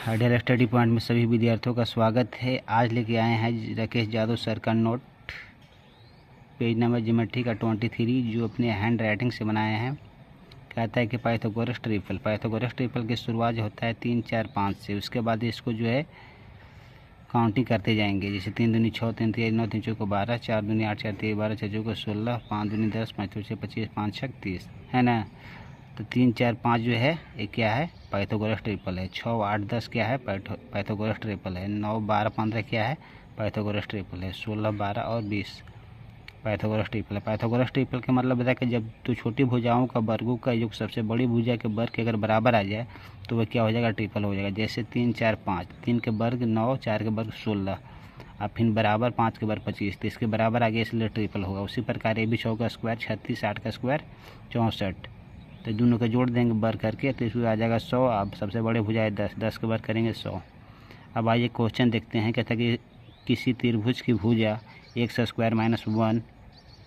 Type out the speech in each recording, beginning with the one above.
Dear study point में सभी विद्यार्थियों का स्वागत है। आज लेके आए हैं राकेश यादव सर का नोट, पेज नंबर ज्योमेट्री का 23 जो अपने हैंड राइटिंग से बनाए हैं। कहता है कि पाइथागोरस ट्रिपल की शुरुआत जो होता है 3 4 5 से, उसके बाद इसको जो है काउंटिंग करते जाएंगे। जैसे 3 दूनी 6, 3 3 9, 3 चौको 12, 4 दूनी 8, 4 3 12, 6 चौको 16, 5 दूनी 10, 5 चौके 25, 5 6 30, है ना। तो 3 4 5 जो है ये क्या है, पाइथागोरस ट्रिपल है। 6 8 10 क्या है, पाइथागोरस ट्रिपल है। 9 12 15 क्या है, पाइथागोरस ट्रिपल है। 16 12 और 20 पाइथागोरस ट्रिपल है। पाइथागोरस ट्रिपल का मतलब है कि जब तो छोटी भुजाओं का वर्गों का योग सबसे बड़ी भुजा के वर्ग के अगर बराबर आ जाए तो वह क्या हो जाएगा, ट्रिपल हो जाएगा। जैसे 3 4 5, 3 के वर्ग 9, 4 के वर्ग 16, अब फिर बराबर 5 के वर्ग 25, तो इसके बराबर आ गया इसलिए ट्रिपल होगा। उसी प्रकार ये भी 6 का स्क्वायर 36, 8 का स्क्वायर 64, तो दोनों को जोड़ देंगे वर्ग करके तो इसमें आ जाएगा 100। अब सबसे बड़े भुजा है 10, 10 के वर्ग करेंगे 100। अब आइए क्वेश्चन देखते हैं। कहता है कि किसी त्रिभुज की भुजा x square minus 1,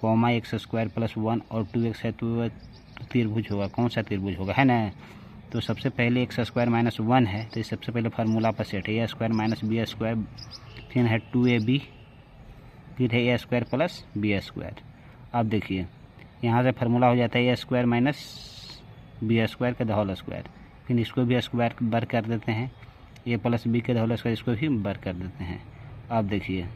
x square plus 1 और 2x है तो वह त्रिभुज होगा। कौन सा त्रिभुज होगा, है ना। तो सबसे पहले x स्क्वायर माइनस 1 है तो सबसे पहले फार्मूला पर सेट है a square minus B square, फिर है 2ab, फिर है a square plus B square. अब देखिए यहाँ से फार्मूला हो जाता है a square minus B square के होल स्क्वायर, फिर इसको भी स्क्वायर बर कर देते हैं, a प्लस बी के होल स्क्वायर इसको भी बर कर देते हैं। अब देखिए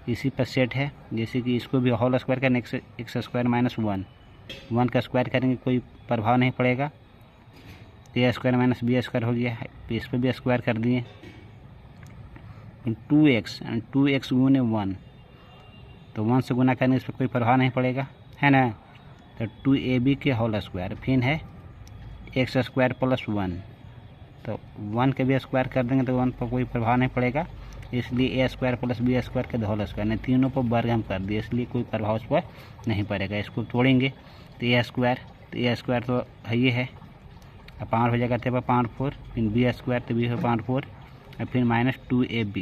इसी पर सेट है, जैसे कि इसको भी होल स्क्वायर करने एक्स स्क्वायर माइनस 1 का स्क्वायर करेंगे कोई प्रभाव नहीं पड़ेगा, तो ए स्क्वायर माइनस बी स्क्वायर हो गया है, तो इस पर भी स्क्वायर कर दिए। 2x गुने 1, तो 1 से गुना करने इस पर कोई प्रभाव नहीं पड़ेगा, है ना। तो 2ab के होल स्क्वायर, फिर है एक्स स्क्वायर प्लस 1, तो 1 के भी स्क्वायर कर देंगे तो 1 पर कोई प्रभाव नहीं पड़ेगा, इसलिए a square plus B square के होल स्क्वायर ने तीनों पर वर्ग हम कर दिए, इसलिए कोई प्रभाव उस पर नहीं पड़ेगा। इसको तोड़ेंगे तो a स्क्वायर तो है ये है, अब 5 हो जाएगा तो 5 4, फिर बी स्क्वायर तो बी 5 4, और फिर माइनस 2ab,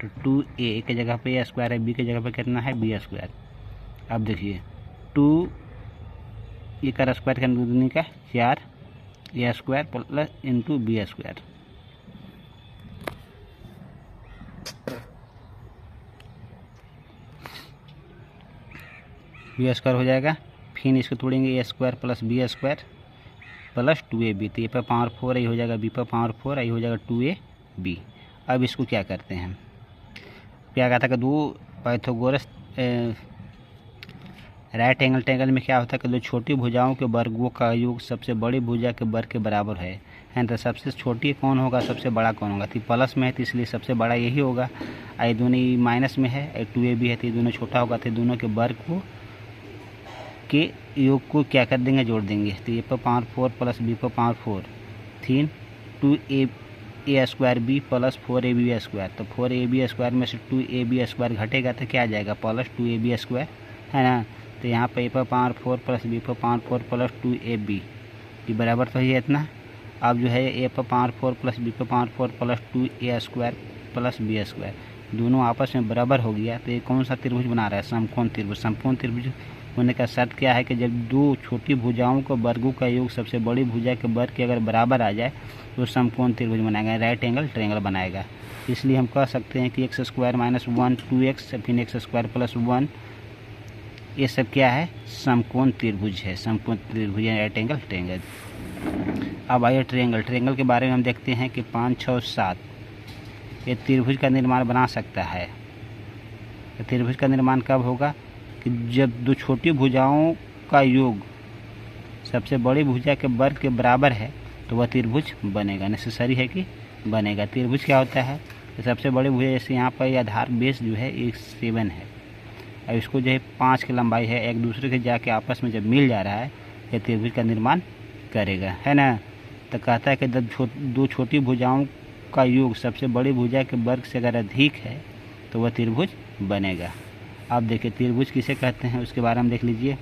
तो 2a की जगह पे a स्क्वायर है, b की जगह पे कितना है बी स्क्वायर। अब देखिए 2 ये का स्क्वायर का दूनी का 4 a square plus into B square, B square हो जाएगा। फिर इसको तोड़ेंगे a square plus B square plus 2ab, तो ये पर पावर 4 आई हो जाएगा, b पर पावर 4 आई हो जाएगा 2ab। अब इसको क्या करते हैं, क्या कहता है कि दो पाइथागोरस राइट एंगल ट्रायंगल में क्या होता है कि दो छोटी भुजाओं के वर्गों का योग सबसे बड़ी भुजा के वर्ग के बराबर है। तो सबसे छोटी कौन होगा, सबसे बड़ा कौन होगा, तो प्लस में है तो इसलिए सबसे बड़ा यही होगा। ये दोनों माइनस में है, 2ab है तो ये दोनों छोटा होगा, तो दोनों के वर्ग को के योग को क्या कर देंगे, जोड़ देंगे। तो ये पर पावर 4 प्लस बी पर पावर 4, फिर 2a square B plus 4ab square, तो 4ab स्क्वायर में से 2ab स्क्वायर घटेगा तो क्या आ जाएगा, प्लस 2ab स्क्वायर, है ना। तो यहाँ पर ए पर पावर 4 प्लस बी पर पावर 4 प्लस 2ab, ये बराबर तो है इतना। अब जो है ए पर पावर 4 प्लस बी पर power 4 plus 2a square plus B square दोनों आपस में बराबर हो गया, तो ये कौन सा त्रिभुज बना रहा है, समकोण त्रिभुज। समकोण त्रिभुज होने का शर्त क्या है कि जब दो छोटी भुजाओं का वर्गों का योग सबसे बड़ी भुजा के वर्ग के अगर बराबर आ जाए तो समकोण त्रिभुज बनाएगा, राइट एंगल ट्रायंगल बनाएगा। इसलिए हम कह सकते हैं कि एक्स स्क्वायर माइनस 1 2x फिर एक्स स्क्वायर प्लस 1 ये सब क्या है, समकोण त्रिभुज है, समकोण त्रिभुज है, राइट एंगल ट्रायंगल। अब आइए ट्रायंगल के बारे में हम देखते हैं कि 5 6 7 ये त्रिभुज का निर्माण बना सकता है। तो त्रिभुज का निर्माण कब होगा कि जब दो छोटी भुजाओं का योग सबसे बड़ी भुजा के वर्ग के बराबर है तो वह त्रिभुज बनेगा, नेसेसरी है कि बनेगा। त्रिभुज क्या होता है, तो सबसे बड़ी भुजा जैसे यहाँ पर आधार बेस जो है 7 है, अब इसको जो है 5 की लंबाई है, एक दूसरे के जाके आपस में जब मिल जा रहा है यह त्रिभुज का निर्माण करेगा, है ना। तो कहता है कि दो छोटी भुजाओं का योग सबसे बड़ी भुजा के वर्ग से अगर अधिक है तो वह त्रिभुज बनेगा। आप देखिए त्रिभुज किसे कहते हैं उसके बारे में देख लीजिए।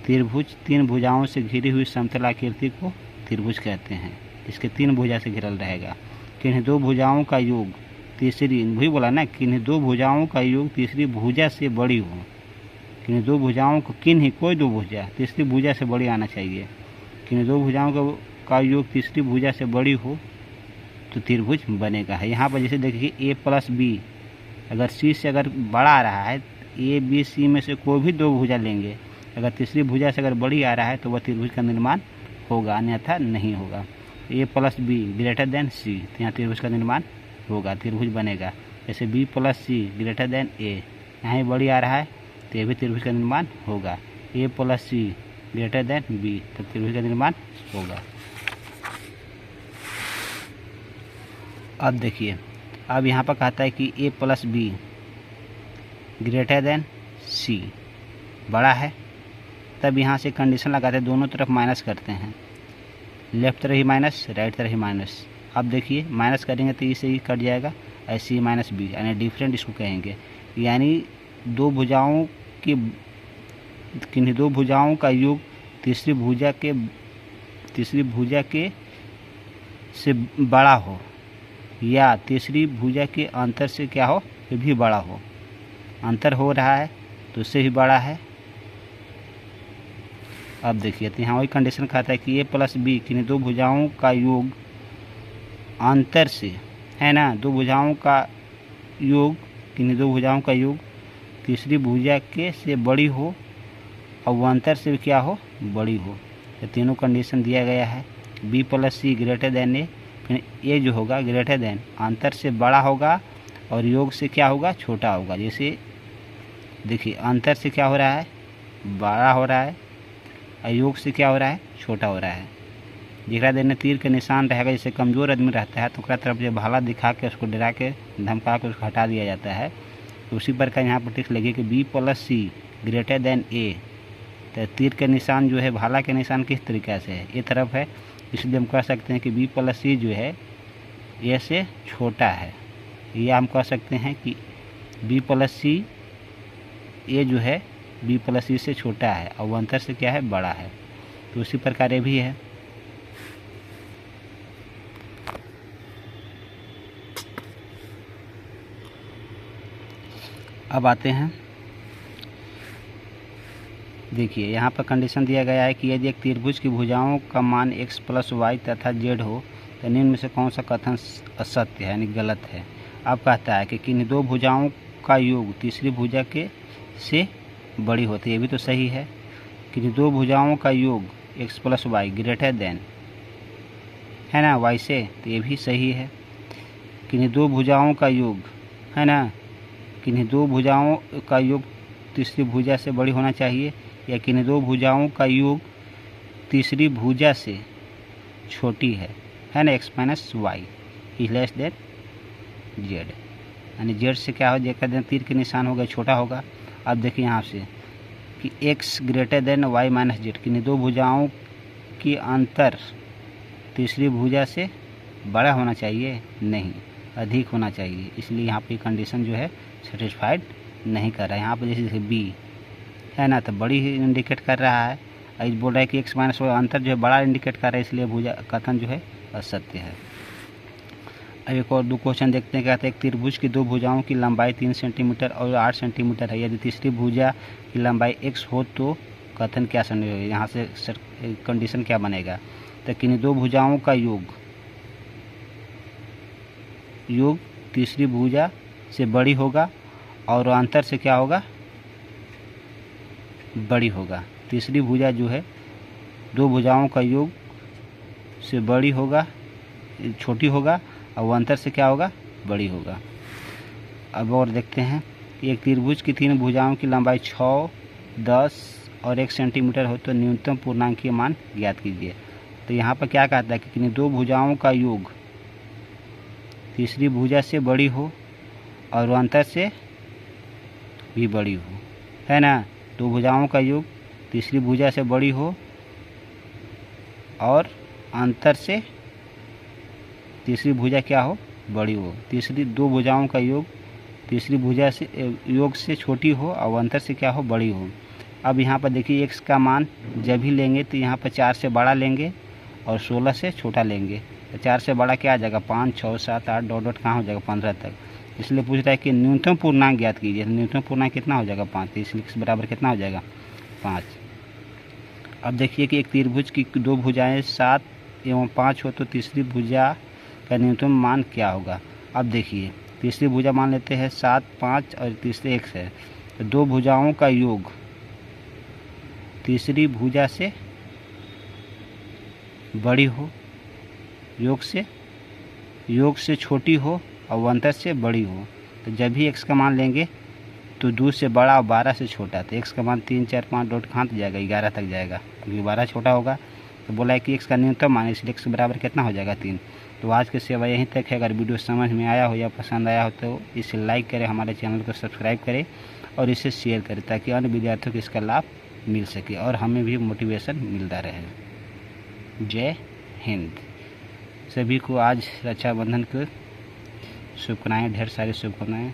त्रिभुज 3 भुजाओं से घिरी हुई समतल आकृति को त्रिभुज कहते हैं, इसके 3 भुजा से घिरल रहेगा। किन्हीं 2 भुजाओं का योग तीसरी, वही बोला ना, किन्हीं 2 भुजाओं का योग तीसरी भुजा से बड़ी हो, किन्हीं 2 भुजाओं को, किन्हीं कोई 2 भुजा तीसरी भुजा से बड़ी आना चाहिए, किन्हीं 2 भुजाओं का योग तीसरी भुजा से बड़ी हो तो त्रिभुज बनेगा। यहाँ पर जैसे देखिए ए प्लस बी अगर सी से अगर बड़ा आ रहा है, ए बी सी में से कोई भी दो भुजा लेंगे, अगर तीसरी भुजा से अगर बड़ी आ रहा है तो वह त्रिभुज का निर्माण होगा, अन्यथा नहीं होगा। ए प्लस बी ग्रेटर देन सी, तो यहाँ त्रिभुज का निर्माण होगा, त्रिभुज बनेगा। जैसे बी प्लस सी ग्रेटर देन ए, यहाँ बड़ी आ रहा है तो ये भी त्रिभुज का निर्माण होगा। ए प्लस सी ग्रेटर देन बी, तो त्रिभुज का निर्माण होगा। अब देखिए, अब यहाँ पर कहता है कि ए प्लस बी ग्रेटर देन सी, बड़ा है, तब यहाँ से कंडीशन लगाते हैं, दोनों तरफ माइनस करते हैं, लेफ्ट तरफ ही माइनस, राइट तरफ ही माइनस। अब देखिए माइनस करेंगे तो इसे ही कट जाएगा, ऐसे ही माइनस बी, यानी डिफरेंट इसको कहेंगे। यानी दो भुजाओं की किन्हीं दो भुजाओं का योग तीसरी भुजा के से बड़ा हो, या तीसरी भुजा के अंतर से क्या हो, ये भी बड़ा हो। अंतर हो रहा है तो उससे भी बड़ा है। अब देखिए, तो यहाँ वही कंडीशन कहता है कि ए प्लस बी किन्हीं दो भुजाओं का योग अंतर से, है ना, दो भुजाओं का योग, किन्हीं दो भुजाओं का योग तीसरी भुजा के से बड़ी हो और वो अंतर से भी क्या हो, बड़ी हो। तो तीनों कंडीशन दिया गया है। बी प्लस सी ग्रेटर देन ए, फिर ए जो होगा ग्रेटर देन अंतर से बड़ा होगा और योग से क्या होगा, छोटा होगा। जैसे देखिए अंतर से क्या हो रहा है, बड़ा हो रहा है, और योग से क्या हो रहा है, छोटा हो रहा है। जिकरा देने तीर के निशान रहेगा, जैसे कमज़ोर आदमी रहता है तो उसका तरफ जो भाला दिखा के उसको डरा के धमका के उसको हटा दिया जाता है, तो उसी प्रकार यहाँ पर टिक लगे कि बी प्लस सी ग्रेटर देन ए। तो तीर के निशान जो है, भाला के निशान किस तरीके से है, ये तरफ है, इसलिए हम कह सकते हैं कि बी प्लस सी जो है ए से छोटा है। या हम कह सकते हैं कि बी प्लस सी ए जो है बी प्लस सी से छोटा है और वो अंतर से क्या है, बड़ा है। तो उसी प्रकार ये भी है। अब आते हैं, देखिए यहाँ पर कंडीशन दिया गया है कि यदि एक त्रिभुज की भुजाओं का मान x प्लस वाई तथा z हो तो निम्न में से कौन सा कथन असत्य है, यानी गलत है। अब कहता है कि किन्हीं दो भुजाओं का योग तीसरी भुजा के से बड़ी होती है, ये भी तो सही है। किन्हीं दो भुजाओं का योग x plus Y greater than, है ना, y से, तो ये भी सही है। किन्हीं दो भुजाओं का योग, है ना, किन्हीं दो भुजाओं का योग तीसरी भुजा से बड़ी होना चाहिए, या किन्हीं दो भुजाओं का योग तीसरी भुजा से छोटी है ना, x minus Y is less than Z, यानी जेड से क्या हो, जेड देन तीर के निशान होगा, छोटा होगा। अब देखिए यहाँ से कि x greater than Y minus Z, किन्हीं दो भुजाओं की अंतर तीसरी भुजा से बड़ा होना चाहिए, नहीं, अधिक होना चाहिए। इसलिए यहाँ पे कंडीशन जो है सेटिस्फाइड नहीं कर रहा है। यहाँ पर जैसे बी है ना, तो बड़ी ही इंडिकेट कर रहा है, और बोल रहा है कि x माइनस वाई अंतर जो है बड़ा इंडिकेट कर रहा है, इसलिए भुजा कथन जो है असत्य है। अब एक और दो क्वेश्चन देखते हैं। कहते हैं एक त्रिभुज की दो भुजाओं की लंबाई 3 सेंटीमीटर और 8 सेंटीमीटर है, यदि तीसरी भुजा की लंबाई x हो तो कथन क्या सही होगा। यहाँ से कंडीशन क्या बनेगा, तो किन्हीं दो भुजाओं का योग तीसरी भुजा से बड़ी होगा और अंतर से क्या होगा, बड़ी होगा। तीसरी भुजा जो है दो भुजाओं का योग से बड़ी होगा, छोटी होगा, और वो अंतर से क्या होगा, बड़ी होगा। अब और देखते हैं कि एक त्रिभुज की तीन भुजाओं की लंबाई 6, 10 और 1 सेंटीमीटर हो तो न्यूनतम पूर्णांकीय मान ज्ञात कीजिए। तो यहाँ पर क्या कहता है कि किन्हीं दो भुजाओं का योग तीसरी भुजा से बड़ी हो और वो अंतर से भी बड़ी हो, है ना, दो भुजाओं का योग तीसरी भुजा से बड़ी हो और अंतर से तीसरी भुजा क्या हो, बड़ी हो। तीसरी दो भुजाओं का योग तीसरी भुजा से योग से छोटी हो और अंतर से क्या हो, बड़ी हो। अब यहाँ पर देखिए x का मान जब भी लेंगे तो यहाँ पर 4 से बड़ा लेंगे और 16 से छोटा लेंगे। तो 4 से बड़ा क्या आ जाएगा, 5, 6, 7, 8 डॉट डॉट कहाँ हो जाएगा, 15 तक। इसलिए पूछ रहा है कि न्यूनतम पूर्णांक ज्ञात कीजिए। न्यूनतम पूर्णांक कितना हो जाएगा, 5, इसलिए x बराबर कितना हो जाएगा, 5। अब देखिए कि एक त्रिभुज की दो भुजाएं 7 एवं 5 हो तो तीसरी भुजा का न्यूनतम मान क्या होगा। अब देखिए, तीसरी भुजा मान लेते हैं 7, 5 और तीसरे x है, तो दो भुजाओं का योग तीसरी भुजा से बड़ी हो, योग से छोटी हो और अंतर से बड़ी हो। तो जब भी x का मान लेंगे तो 2 से बड़ा और 12 से छोटा, तो x का मान 3, 4, 5 डॉट कहाँ तक जाएगा, 11 तक जाएगा, क्योंकि 12 छोटा होगा। तो बोला है कि x का न्यूनतम मान, इसलिए x के बराबर कितना हो जाएगा 3। तो आज की सेवा यहीं तक है। अगर वीडियो समझ में आया हो या पसंद आया हो तो इसे लाइक करें, हमारे चैनल को सब्सक्राइब करें और इसे शेयर करें, ताकि अन्य विद्यार्थियों को इसका लाभ मिल सके और हमें भी मोटिवेशन मिलता रहे। जय हिंद। सभी को आज रक्षाबंधन की शुभकामनाएँ, ढेर सारी शुभकामनाएँ।